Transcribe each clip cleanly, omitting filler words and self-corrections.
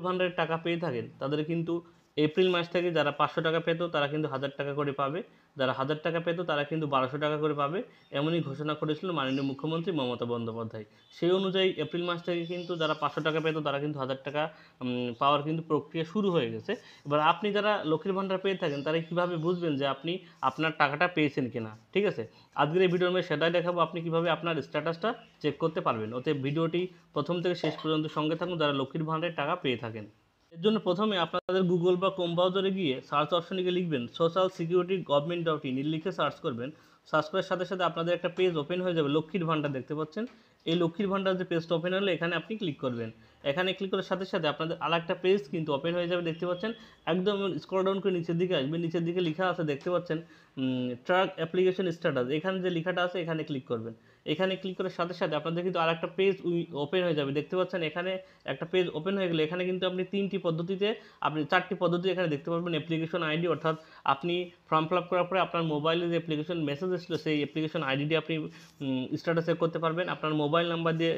ভান্ডারের টাকা পেয়ে থাকেন তাদের কিন্তু এপ্রিল মাস থেকে যারা 500 টাকা পেত তারা কিন্তু 1000 টাকা করে পাবে, যারা 1000 টাকা পেত তারা কিন্তু 1200 টাকা করে পাবে। এমনই ঘোষণা করেছিল মাননীয় মুখ্যমন্ত্রী মমতা বন্দ্যোপাধ্যায়। সেই অনুযায়ী এপ্রিল মাস থেকে কিন্তু যারা 500 টাকা পেত তারা কিন্তু 1000 টাকা পাওয়ার কিন্তু প্রক্রিয়া শুরু হয়ে গেছে। এবার আপনি যারা লক্ষ্মীর ভান্ডার পেয়ে থাকেন তারা কীভাবে বুঝবেন যে আপনি আপনার টাকাটা পেয়েছেন কিনা, ঠিক আছে? আজকের এই ভিডিওর মধ্যে সেটাই দেখাবো আপনি কীভাবে আপনার স্ট্যাটাসটা চেক করতে পারবেন। অতএব ভিডিওটি প্রথম থেকে শেষ পর্যন্ত সঙ্গে থাকুন যারা লক্ষ্মীর ভান্ডারের টাকা পেয়ে থাকেন। এর জন্য প্রথমে আপনাদের গুগল বা ক্রোম ব্রাউজারে গিয়ে সার্চ অপশনে গিয়ে লিখবেন সোশ্যাল সিকিউরিটি গভর্নমেন্ট.in লিখে সার্চ করবেন। সার্চ করার সাথে সাথে আপনাদের একটা পেজ ওপেন হয়ে যাবে, লক্ষ্মীর ভান্ডার দেখতে পাচ্ছেন। এই লক্ষ্মীর ভান্ডার যে পেজটা ওপেন হলে এখানে আপনি ক্লিক করবেন। এখানে ক্লিক করার সাথে সাথে আপনাদের আরেকটা পেজ কিন্তু ওপেন হয়ে যাবে, দেখতে পাচ্ছেন। একদম স্ক্রল ডাউন করে নিচের দিকে আসবেন, নিচের দিকে লেখা আছে দেখতে পাচ্ছেন ট্র্যাক অ্যাপ্লিকেশন স্ট্যাটাস। এখানে যে লেখাটা আছে এখানে ক্লিক করবেন। এখানে ক্লিক করার সাথে সাথে আপনাদের কিন্তু আরেকটা পেজ ওপেন হয়ে যাবে, দেখতে পাচ্ছেন। এখানে একটা পেজ ওপেন হয়ে গেলে এখানে কিন্তু আপনি 3টি পদ্ধতিতে আপনি 4টি পদ্ধতি এখানে দেখতে পারবেন। অ্যাপ্লিকেশন আইডি, অর্থাৎ আপনি ফর্ম ফিল আপ করার পরে আপনার মোবাইলে যে অ্যাপ্লিকেশন মেসেজ এসেছিলো সেই অ্যাপ্লিকেশন আইডিটি আপনি স্ট্যাটাস চেক করতে পারবেন। আপনার মোবাইল নাম্বার দিয়ে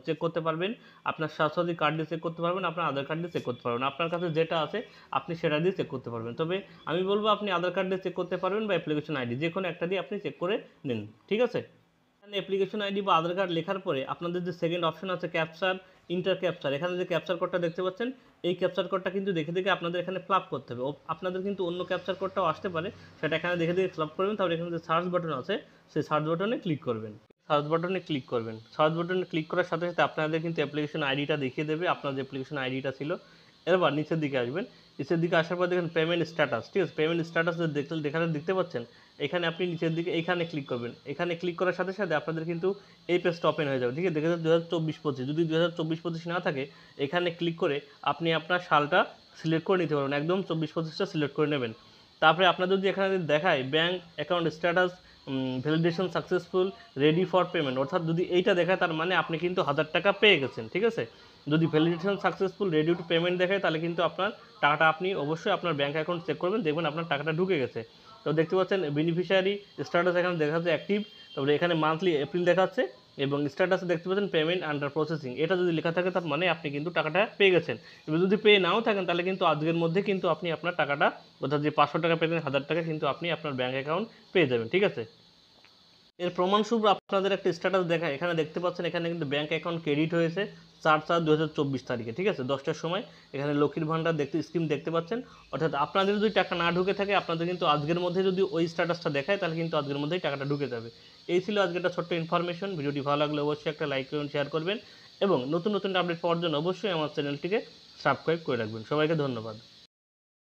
চেক করতে পারবেন, আপনার স্বাস্থ্যসাথী কার্ড দিয়ে চেক করতে পারবেন, আপনার আধার কার্ড দিয়ে চেক করতে পারবেন। আপনার কাছে যেটা আছে আপনি সেটা দিয়ে চেক করতে পারবেন। তবে আমি বলবো আপনি আধার কার্ড দিয়ে চেক করতে পারবেন বা অ্যাপ্লিকেশন আইডি, যে কোনো একটা দিয়ে আপনি চেক করে নিন, ঠিক আছে? এখানে অ্যাপ্লিকেশন আইডি বা আধার কার্ড লেখার পরে আপনাদের যে সেকেন্ড অপশন আছে ক্যাপচার, ইন্টার ক্যাপচার, এখানে যে ক্যাপচার কোডটা দেখতে পাচ্ছেন এই ক্যাপচার কোডটা কিন্তু দেখে দেখে আপনাদের এখানে ফিল আপ করতে হবে। আপনাদের কিন্তু অন্য ক্যাপচার কোডটাও আসতে পারে, সেটা এখানে দেখে দেখে ফিল আপ করবেন। তারপরে এখানে যে সার্চ বাটন আছে সেই সার্চ বাটনে ক্লিক করবেন। সার্চ বাটনে ক্লিক করবেন। সার্চ বাটনে ক্লিক করার সাথে সাথে আপনাদের কিন্তু অ্যাপ্লিকেশন আইডিটা দেখিয়ে দেবে, আপনার যে অ্যাপ্লিকেশন আইডিটা ছিল। এবার নিচের দিকে আসবেন, নিচের দিকে আসার পর দেখেন পেমেন্ট স্ট্যাটাস, ঠিক আছে? পেমেন্ট স্ট্যাটাস দেখতে পাচ্ছেন। এখানে আপনি নিচের দিকে এইখানে ক্লিক করবেন। এখানে ক্লিক করার সাথে সাথে আপনাদের কিন্তু এই পেজটা ওপেন হয়ে যাবে, ঠিক আছে? দেখে 2024-25, যদি 2024-25 না থাকে এখানে ক্লিক করে আপনি আপনার সালটা সিলেক্ট করে নিতে পারবেন, একদম 24-25টা সিলেক্ট করে নেবেন। তারপরে আপনার যদি এখানে দেখায় bank account status validation successful ready for payment, অর্থাৎ যদি এইটা দেখায় তার মানে আপনি কিন্তু 1000 টাকা পেয়ে গেছেন, ঠিক আছে? যদি validation successful ready to payment দেখায় তাহলে কিন্তু আপনার টাকাটা আপনি অবশ্যই আপনার ব্যাঙ্ক অ্যাকাউন্ট চেক করবেন, দেখবেন আপনার টাকাটা ঢুকে গেছে। তো দেখতে পাচ্ছেন বেনিফিশিয়ারি স্ট্যাটাস এখানে দেখাচ্ছে অ্যাক্টিভ, তারপরে এখানে মান্থলি এপ্রিল দেখাচ্ছে এবং স্ট্যাটাসে দেখতে পাচ্ছেন পেমেন্ট আন্ডার প্রসেসিং। এটা যদি লেখা থাকে তার মানে আপনি কিন্তু টাকাটা পেয়ে গেছেন। এবার যদি পেয়ে নাও থাকেন তাহলে কিন্তু আজকের মধ্যে কিন্তু আপনি আপনার টাকাটা, অর্থাৎ যে 500 টাকা পেতেন 1000 টাকা কিন্তু আপনি আপনার ব্যাঙ্ক অ্যাকাউন্ট পেয়ে যাবেন, ঠিক আছে? এর প্রমাণস্বরূপ আপনাদের একটা স্ট্যাটাস দেখায়, এখানে দেখতে পাচ্ছেন এখানে কিন্তু ব্যাঙ্ক অ্যাকাউন্ট ক্রেডিট হয়েছে 4/4/2024 তারিখে, ঠিক আছে? 10টার সময় এখানে লক্ষ্মীর ভান্ডার স্কিম দেখতে পাচ্ছেন। অর্থাৎ আপনাদের যদি টাকা না ঢুকে থাকে আপনাদের কিন্তু আজকের মধ্যে যদি ওই স্ট্যাটাসটা দেখায় তাহলে কিন্তু আজকের মধ্যেই টাকাটা ঢুকে যাবে। এই ছিল আজকে একটা ছোট্ট ইনফরমেশন। ভিডিওটি ভালো লাগলে অবশ্যই একটা লাইক করবেন, শেয়ার করবেন এবং নতুন নতুন আপডেট পাওয়ার জন্য অবশ্যই আমার চ্যানেলটিকে সাবস্ক্রাইব করে রাখবেন। সবাইকে ধন্যবাদ।